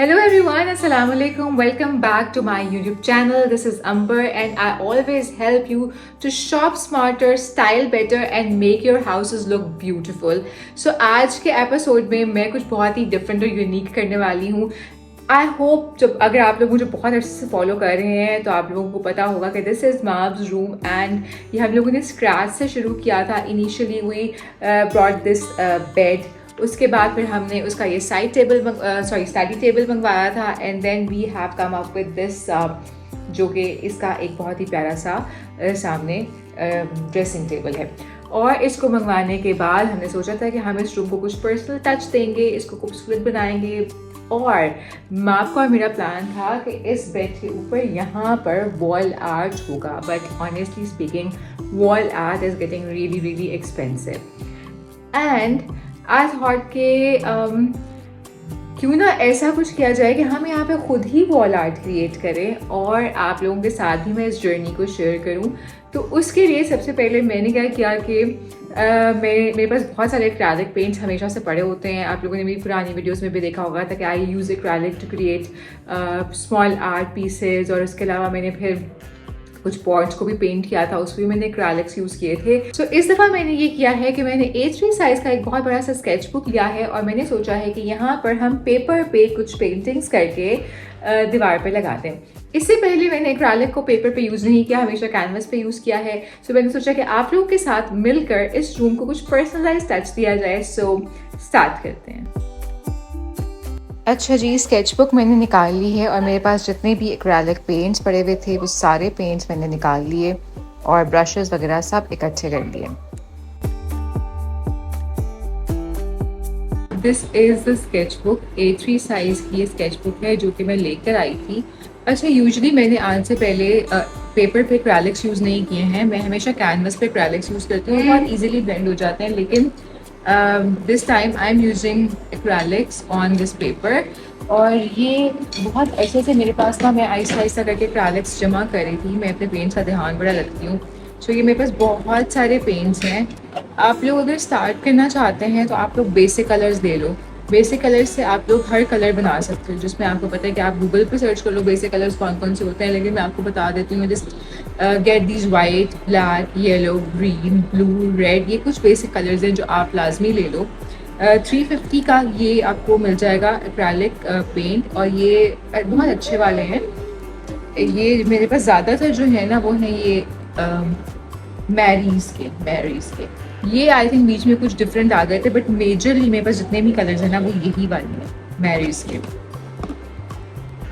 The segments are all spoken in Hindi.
Hello everyone, Assalamu alaikum. Welcome back to my YouTube channel. This is Amber and I always help you to shop smarter, style better and make your houses look beautiful. So आज के एपिसोड में मैं कुछ बहुत ही डिफरेंट और यूनिक करने वाली हूँ. आई होप जब अगर आप लोग मुझे बहुत अच्छे से फॉलो कर रहे हैं तो आप लोगों को पता होगा कि दिस इज़ माब्स रूम एंड ये हम लोगों ने स्क्रैच से शुरू किया था. Initially we brought this bed, उसके बाद फिर हमने उसका ये स्टडी टेबल मंगवाया था and then we have come up with this जो कि इसका एक बहुत ही प्यारा सा सामने ड्रेसिंग टेबल है. और इसको मंगवाने के बाद हमने सोचा था कि हम इस रूम को कुछ पर्सनल टच देंगे, इसको खूबसूरत बनाएंगे. और माप का और मेरा प्लान था कि इस बेड के ऊपर यहाँ पर वॉल आर्ट होगा, but honestly speaking wall art is getting really expensive. And I thought के क्यों ना ऐसा कुछ किया जाए कि हम यहाँ पे खुद ही वॉल आर्ट क्रिएट करें और आप लोगों के साथ भी मैं इस जर्नी को शेयर करूँ. तो उसके लिए सबसे पहले मैंने क्या किया कि मेरे पास बहुत सारे एक्रेलिक पेंट्स हमेशा से पड़े होते हैं. आप लोगों ने मेरी पुरानी वीडियोस में भी देखा होगा था कि I use acrylic to create small art pieces. और उसके अलावा मैंने फिर कुछ पॉट्स को भी पेंट किया था, उसमें मैंने एक्रेलिक्स यूज़ किए थे. सो इस दफ़ा मैंने ये किया है कि मैंने A3 साइज़ का एक बहुत बड़ा सा स्केच बुक लिया है और मैंने सोचा है कि यहाँ पर हम पेपर पे कुछ पेंटिंग्स करके दीवार पे लगाते हैं. इससे पहले मैंने एक्रेलिक को पेपर पे यूज़ नहीं किया, हमेशा कैनवस पे यूज़ किया है. सो मैंने सोचा कि आप लोगों के साथ मिलकर इस रूम को कुछ पर्सनलाइज टच दिया जाए. सो स्टार्ट करते हैं. अच्छा जी, स्केच बुक मैंने निकाल ली है और मेरे पास जितने भी एक्रेलिक पेंट्स पड़े हुए थे वो सारे पेंट्स मैंने निकाल लिए और ब्रशेस वगैरह सब इकट्ठे कर लिए. This is the sketch book. A3 size की ये स्केच बुक है जो कि मैं लेकर आई थी. अच्छा, यूजुअली मैंने आज से पहले पेपर पे एक्रेलिक्स यूज़ नहीं किए हैं. मैं हमेशा कैनवस पे एक्रेलिक्स यूज़ करती हूँ, बहुत ईजिली ब्लेंड हो जाते हैं. लेकिन this time I am using acrylics on this paper. और ये बहुत अच्छे से मेरे पास था, मैं आहिस्ता करके एक्रेलिक्स जमा कर रही थी. मैं अपने पेंट्स का ध्यान बड़ा रखती हूँ. सो ये मेरे पास बहुत सारे पेंट्स हैं. आप लोग अगर स्टार्ट करना चाहते हैं तो आप लोग बेसिक कलर्स ले लो. बेसिक कलर्स से आप लोग हर कलर बना सकते हो, जिसमें आपको पता है कि आप गूगल पे सर्च कर लो बेसिक कलर्स कौन कौन से होते हैं. लेकिन मैं आपको बता देती हूँ, just get these white, black, yellow, green, blue, red. ये कुछ बेसिक कलर्स हैं जो आप लाजमी ले लो. 350 का ये आपको मिल जाएगा एक्रेलिक पेंट और ये बहुत अच्छे वाले हैं. ये मेरे पास ज़्यादातर जो है ना वो है ये मैरीज के. ये आई थिंक बीच में कुछ डिफरेंट आ गए थे, बट मेजरली मेरे पास जितने भी कलर्स हैं ना वो यही वाले हैं, मैरीज के.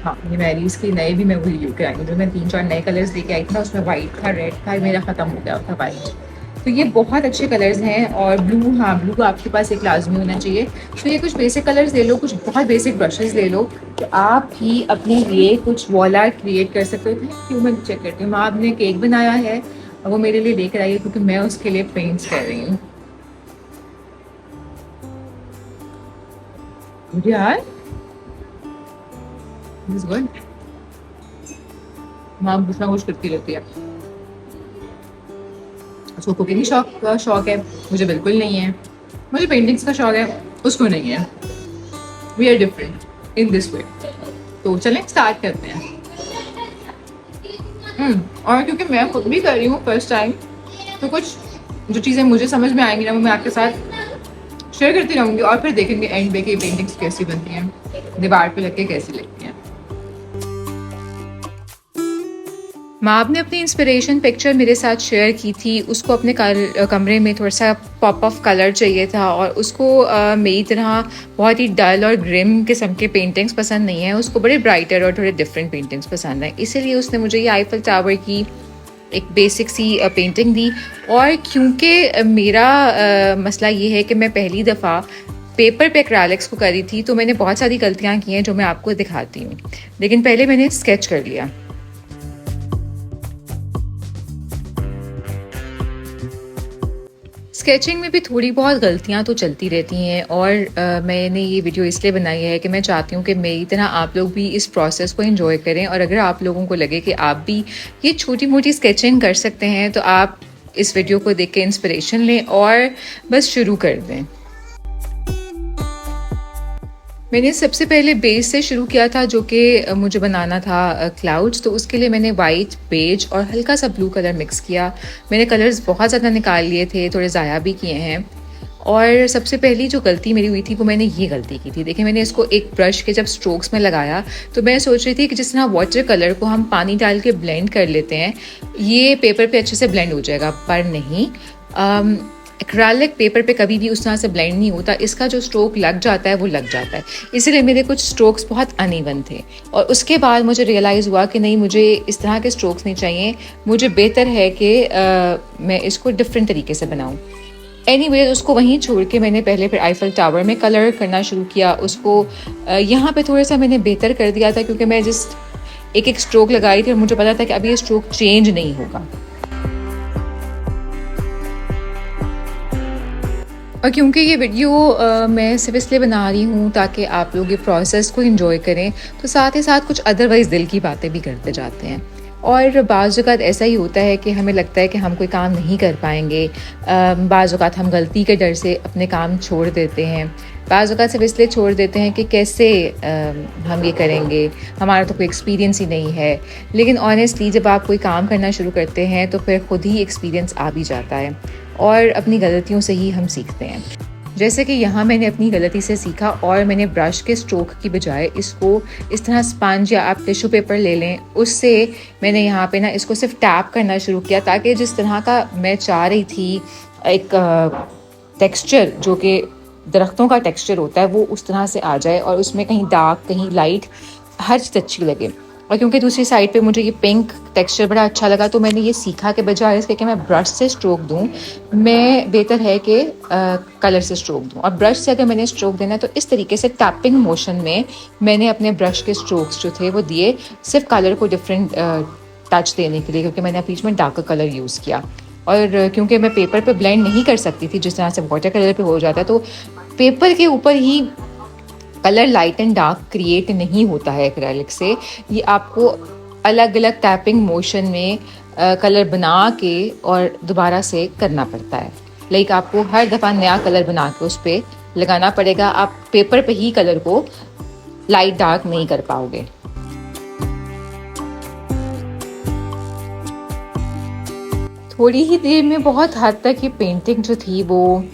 हाँ, ये मैरीज के नए भी मैं वही लेकर आई हूँ. जो मैं 3-4 नए कलर्स लेके आई थी ना, उसमें वाइट था, रेड था, मेरा ख़त्म हो गया था वाइट. तो ये बहुत अच्छे कलर्स हैं. और ब्लू, हाँ ब्लू आपके पास एक लाजमी होना चाहिए. तो ये कुछ बेसिक कलर्स ले लो, कुछ बहुत बेसिक ब्रशेज़ ले लो, तो आप भी अपने लिए कुछ वॉल आर्ट क्रिएट कर सकते हो. क्यों, मैं चेक करती हूँ. माँ ने केक बनाया है और वो मेरे लिए लेकर आई है क्योंकि मैं उसके लिए पेंट्स कर रही हूँ. यार दिस गुड. माँ कुछ ना कुछ करती रहती है. उसको कुकिंग शौक है, मुझे बिल्कुल नहीं है. मुझे पेंटिंग्स का शौक है, उसको नहीं है. We are different in this way. तो चलें स्टार्ट करते हैं. और क्योंकि मैं खुद भी कर रही हूँ फर्स्ट टाइम, तो कुछ जो चीज़ें मुझे समझ में आएंगी ना वो मैं आपके साथ शेयर करती रहूँगी. और फिर देखेंगे एंड पे कि पेंटिंग्स कैसी बनती हैं, दीवार पे लग के कैसी लगती हैं. माँ ने अपनी इंस्पिरेशन पिक्चर मेरे साथ शेयर की थी. उसको अपने कमरे में थोड़ा सा पॉप ऑफ कलर चाहिए था और उसको मेरी तरह बहुत ही डल और ग्रिम किस्म के पेंटिंग्स पसंद नहीं है. उसको बड़े ब्राइटर और थोड़े डिफरेंट पेंटिंग्स पसंद है. इसीलिए उसने मुझे ये आईफल टावर की एक बेसिक सी पेंटिंग दी. और क्योंकि मेरा मसला ये है कि मैं पहली दफ़ा पेपर पे एक्रेलिक्स को करी थी, तो मैंने बहुत सारी गलतियाँ की हैं जो मैं आपको दिखाती हूँ. लेकिन पहले मैंने स्केच कर लिया. स्केचिंग में भी थोड़ी बहुत गलतियां तो चलती रहती हैं और मैंने ये वीडियो इसलिए बनाई है कि मैं चाहती हूँ कि मेरी तरह आप लोग भी इस प्रोसेस को एंजॉय करें. और अगर आप लोगों को लगे कि आप भी ये छोटी मोटी स्केचिंग कर सकते हैं तो आप इस वीडियो को देख के इंस्पिरेशन लें और बस शुरू कर दें. मैंने सबसे पहले बेस से शुरू किया था, जो कि मुझे बनाना था क्लाउड्स। तो उसके लिए मैंने वाइट, बेज और हल्का सा ब्लू कलर मिक्स किया। मैंने कलर्स बहुत ज़्यादा निकाल लिए थे, थोड़े ज़ाया भी किए हैं। और सबसे पहली जो गलती मेरी हुई थी वो मैंने ये गलती की थी। देखिए, मैंने इसको एक ब्रश के जब स्ट्रोक्स में लगाया तो मैं सोच रही थी कि जिस तरह वाटर कलर को हम पानी डाल के ब्लेंड कर लेते हैं, ये पेपर पे अच्छे से ब्लेंड हो जाएगा, पर नहीं। एक्रेलिक पेपर पे कभी भी उस तरह से ब्लेंड नहीं होता। इसका जो स्ट्रोक लग जाता है वो लग जाता है, इसीलिए मेरे कुछ स्ट्रोक्स बहुत अनइवन थे। और उसके बाद मुझे रियलाइज़ हुआ कि नहीं, मुझे इस तरह के स्ट्रोक्स नहीं चाहिए, मुझे बेहतर है कि मैं इसको डिफरेंट तरीके से बनाऊँ। एनीवेज, उसको वहीं छोड़ के मैंने पहले फिर आईफल टावर में कलर करना शुरू किया। उसको यहाँ पे थोड़ा सा मैंने बेहतर कर दिया था, क्योंकि मैं जिस एक एक स्ट्रोक लगाई थी और मुझे पता था कि अभी ये स्ट्रोक चेंज नहीं होगा। और क्योंकि ये वीडियो मैं सिर्फ इसलिए बना रही हूँ ताकि आप लोग ये प्रोसेस को एंजॉय करें, तो साथ ही साथ कुछ अदरवाइज़ दिल की बातें भी करते जाते हैं। और बाज़ औक़ात ऐसा ही होता है कि हमें लगता है कि हम कोई काम नहीं कर पाएंगे। बाज़ औक़ात हम गलती के डर से अपने काम छोड़ देते हैं। बाज़ औक़ात सिर्फ इसलिए छोड़ देते हैं कि कैसे हम ये करेंगे, हमारा तो कोई एक्सपीरियंस ही नहीं है। लेकिन ऑनेस्टली जब आप कोई काम करना शुरू करते हैं तो फिर ख़ुद ही एक्सपीरियंस आ भी जाता है, और अपनी गलतियों से ही हम सीखते हैं। जैसे कि यहाँ मैंने अपनी गलती से सीखा, और मैंने ब्रश के स्ट्रोक की बजाय इसको इस तरह स्पंज या आप टिश्यू पेपर ले लें, उससे मैंने यहाँ पे ना इसको सिर्फ टैप करना शुरू किया, ताकि जिस तरह का मैं चाह रही थी एक टेक्सचर जो कि दरख्तों का टेक्सचर होता है, वो उस तरह से आ जाए और उसमें कहीं डार्क कहीं लाइट हर चीज़ अच्छी लगे। और क्योंकि दूसरी साइड पे मुझे ये पिंक टेक्सचर बड़ा अच्छा लगा, तो मैंने ये सीखा कि बजाय इसके कि मैं ब्रश से स्ट्रोक दूं, मैं बेहतर है कि कलर से स्ट्रोक दूं। और ब्रश से अगर मैंने स्ट्रोक देना है तो इस तरीके से टैपिंग मोशन में मैंने अपने ब्रश के स्ट्रोक्स जो थे वो दिए, सिर्फ कलर को डिफरेंट टच देने के लिए, क्योंकि मैंने बीच में डार्कर कलर यूज़ किया। और क्योंकि मैं पेपर पर ब्लेंड नहीं कर सकती थी जिस तरह से वाटर कलर पर हो जाता है, तो पेपर के ऊपर ही colour light and dark create नहीं होता है एक्रेलिक से। ये आपको अलग अलग टैपिंग मोशन में कलर बना के और दोबारा से करना पड़ता है। लाइक आपको हर दफ़ा नया कलर बना के उस पर लगाना पड़ेगा। आप पेपर पे ही कलर को लाइट डार्क नहीं कर पाओगे। थोड़ी ही देर में बहुत हद तक ये पेंटिंग जो थी वो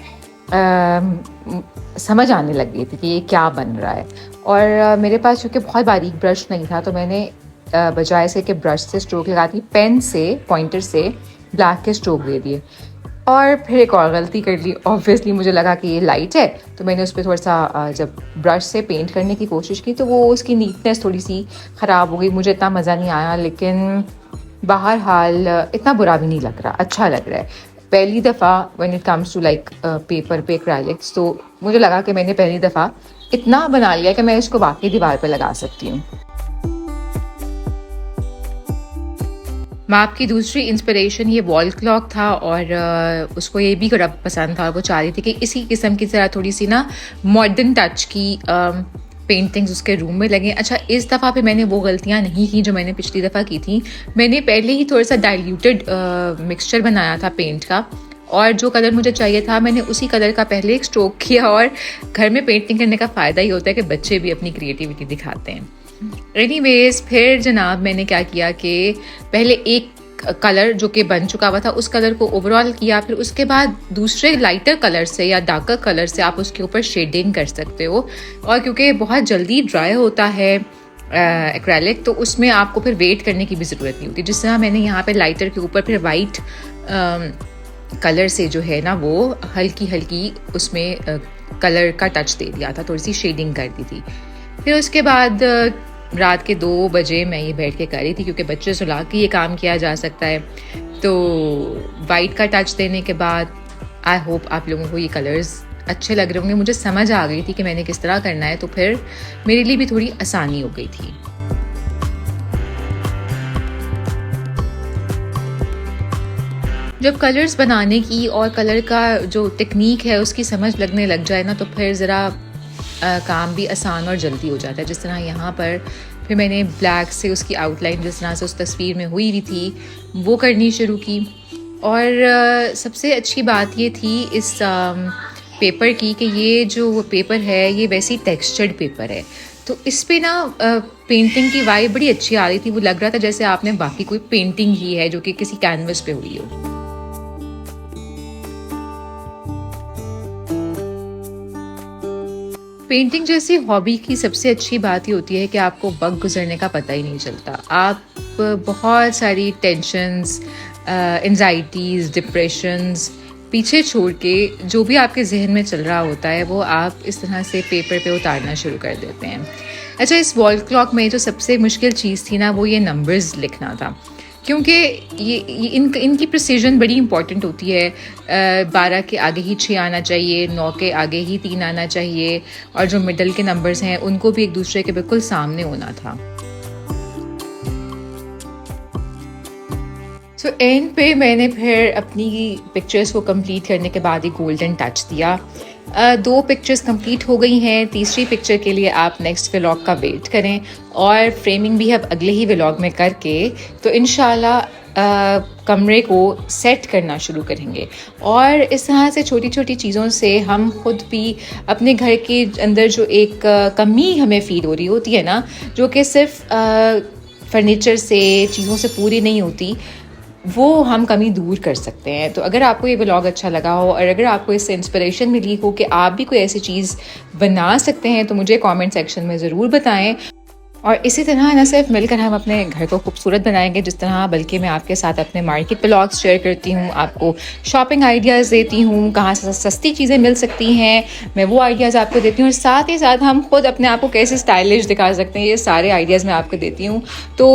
समझ आने लग गई थी कि ये क्या बन रहा है। और मेरे पास चूँकि बहुत बारीक ब्रश नहीं था, तो मैंने बजाय से कि ब्रश से स्ट्रोक लगाती, पेन से, पॉइंटर से ब्लैक के स्ट्रोक दे दिए। और फिर एक और गलती कर ली। ऑब्वियसली मुझे लगा कि ये लाइट है, तो मैंने उस पर थोड़ा सा जब ब्रश से पेंट करने की कोशिश की तो वो उसकी नीटनेस थोड़ी सी ख़राब हो गई। मुझे इतना मज़ा नहीं आया, लेकिन बहरहाल इतना बुरा भी नहीं लग रहा, अच्छा लग रहा है। पहली दफ़ा when it comes to like paper पे एक्रेलिक्स, तो मुझे लगा कि मैंने पहली दफ़ा इतना बना लिया कि मैं इसको वाकई दीवार पे लगा सकती हूँ। माप की दूसरी इंस्पिरेशन ये वॉल क्लॉक था, और उसको ये भी बड़ा पसंद था, और वो चाह रही थी कि इसी किस्म की तरह थोड़ी सी ना मॉडर्न टच की पेंटिंग्स उसके रूम में लगें। अच्छा, इस दफ़ा पे मैंने वो गलतियाँ नहीं की जो मैंने पिछली दफ़ा की थी। मैंने पहले ही थोड़ा सा डाइल्यूटेड मिक्सचर बनाया था पेंट का, और जो कलर मुझे चाहिए था मैंने उसी कलर का पहले एक स्ट्रोक किया। और घर में पेंटिंग करने का फ़ायदा ही होता है कि बच्चे भी अपनी क्रिएटिविटी दिखाते हैं। एनीवेज, फिर जनाब मैंने क्या किया कि पहले एक कलर जो कि बन चुका हुआ था उस कलर को ओवरऑल किया, फिर उसके बाद दूसरे लाइटर कलर से या डार्कर कलर से आप उसके ऊपर शेडिंग कर सकते हो। और क्योंकि बहुत जल्दी ड्राई होता है एक्रेलिक, तो उसमें आपको फिर वेट करने की भी ज़रूरत नहीं होती। जिस तरह मैंने यहाँ पे लाइटर के ऊपर फिर वाइट कलर से जो है ना वो हल्की हल्की उसमें कलर का टच दे दिया था, थोड़ी सी शेडिंग कर दी थी। फिर उसके बाद रात के 2 बजे मैं ये बैठ के कर रही थी, क्योंकि बच्चे सुला के ये काम किया जा सकता है। तो वाइट का टच देने के बाद आई होप आप लोगों को ये कलर्स अच्छे लग रहे होंगे। मुझे समझ आ गई थी कि मैंने किस तरह करना है, तो फिर मेरे लिए भी थोड़ी आसानी हो गई थी। जब कलर्स बनाने की और कलर का जो टेक्निक है उसकी समझ लगने लग जाए ना, तो फिर ज़रा काम भी आसान और जल्दी हो जाता है। जिस तरह यहाँ पर फिर मैंने ब्लैक से उसकी आउटलाइन जिस तरह से उस तस्वीर में हुई थी वो करनी शुरू की। और सबसे अच्छी बात ये थी इस पेपर की कि ये जो पेपर है ये वैसी टेक्सचर्ड पेपर है, तो इस पे ना पेंटिंग की वाइब बड़ी अच्छी आ रही थी। वो लग रहा था जैसे आपने बाकी कोई पेंटिंग ही है जो कि किसी कैनवस पे हुई हो। पेंटिंग जैसी हॉबी की सबसे अच्छी बात ये होती है कि आपको वक्त गुजरने का पता ही नहीं चलता। आप बहुत सारी टेंशन्स, एंजाइटीज़, डिप्रेशंस पीछे छोड़ के जो भी आपके जहन में चल रहा होता है वो आप इस तरह से पेपर पे उतारना शुरू कर देते हैं। अच्छा, इस वॉल क्लॉक में जो सबसे मुश्किल चीज़ थी ना वो ये नंबर्स लिखना था, क्योंकि इनकी प्रिसीजन बड़ी इंपॉर्टेंट होती है। 12 के आगे ही 6 आना चाहिए, 9 के आगे ही 3 आना चाहिए, और जो मिडल के नंबर्स हैं उनको भी एक दूसरे के बिल्कुल सामने होना था। तो एंड पे मैंने फिर अपनी पिक्चर्स को कंप्लीट करने के बाद ही गोल्डन टच दिया। 2 पिक्चर्स कंप्लीट हो गई हैं, तीसरी पिक्चर के लिए आप नेक्स्ट व्लॉग का वेट करें, और फ्रेमिंग भी अब अगले ही व्लॉग में करके तो इंशाल्लाह कमरे को सेट करना शुरू करेंगे। और इस तरह से छोटी छोटी चीज़ों से हम खुद भी अपने घर के अंदर जो एक कमी हमें फील हो रही होती है ना, जो कि सिर्फ फर्नीचर से, चीज़ों से पूरी नहीं होती, वो हम कमी दूर कर सकते हैं। तो अगर आपको ये व्लॉग अच्छा लगा हो और अगर आपको इससे इंस्पिरेशन मिली हो कि आप भी कोई ऐसी चीज़ बना सकते हैं तो मुझे कमेंट सेक्शन में ज़रूर बताएं। और इसी तरह न सिर्फ मिलकर हम अपने घर को खूबसूरत बनाएंगे जिस तरह, बल्कि मैं आपके साथ अपने मार्केट व्लॉग्स शेयर करती हूँ, आपको शॉपिंग आइडियाज़ देती हूँ, कहाँ से सस्ती चीज़ें मिल सकती हैं, मैं वो आइडियाज़ आपको देती हूँ, और साथ ही साथ हम खुद अपने आप को कैसे स्टाइलिश दिखा सकते हैं, ये सारे आइडियाज़ मैं आपको देती हूँ। तो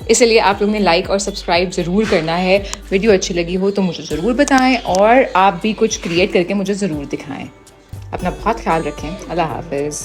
इसलिए आप लोगों ने लाइक और सब्सक्राइब ज़रूर करना है। वीडियो अच्छी लगी हो तो मुझे ज़रूर बताएं, और आप भी कुछ क्रिएट करके मुझे ज़रूर दिखाएं। अपना बहुत ख्याल रखें। अल्लाह हाफ़िज़।